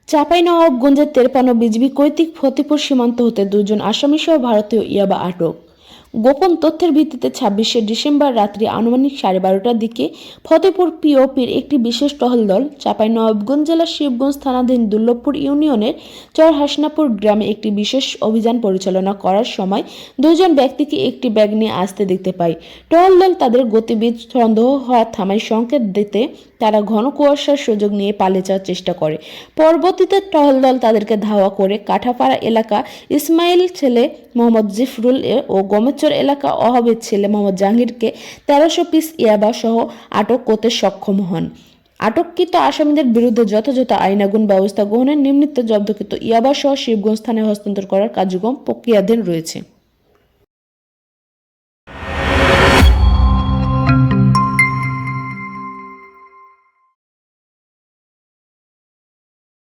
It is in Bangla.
চাঁপাইনবাবগঞ্জের 53 বিজিবি কর্তৃক ফতেপুর সীমান্ত হতে 2 জন আসামিসহ ভারতীয় ইয়াবা আটক। গোপন তথ্যের ভিত্তিতে 26শে ডিসেম্বর রাত্রি আনুমানিক 12:30টার দিকে ফতেপুর পিওপির একটি বিশেষ টহল দল চাঁপাইনবাবগঞ্জ জেলার শিবগঞ্জ থানাধীন দুর্লভপুর ইউনিয়নের চরহাসনাপুর গ্রামে একটি বিশেষ অভিযান পরিচালনা করার সময় 2 জন ব্যক্তিকে একটি ব্যাগ নিয়ে আসতে দেখতে পায়। টহল দল তাদের গতিবিধি সন্দেহ হওয়া থামায় সংকেত দিতে তারা ঘন কুয়াশার সুযোগ নিয়ে পালিয়ে যাওয়ার চেষ্টা করে। পরবর্তীতে টহল দল তাদেরকে ধাওয়া করে কাঠাপাড়া এলাকা ইসমাইল ছেলে মোহাম্মদ জিফরুল ও গমেচর এলাকা অহবেদ ছেলে মোহাম্মদ জাহাঙ্গীরকে 1300 পিস ইয়াবা সহ আটক করতে সক্ষম হন। আটককৃত আসামিদের বিরুদ্ধে যথাযথ আইনানুগ ব্যবস্থা গ্রহণের নিমিত্তে জব্দকৃত ইয়াবা সহ শিবগঞ্জ থানায় হস্তান্তর করার কার্যক্রম প্রক্রিয়াধীন রয়েছে।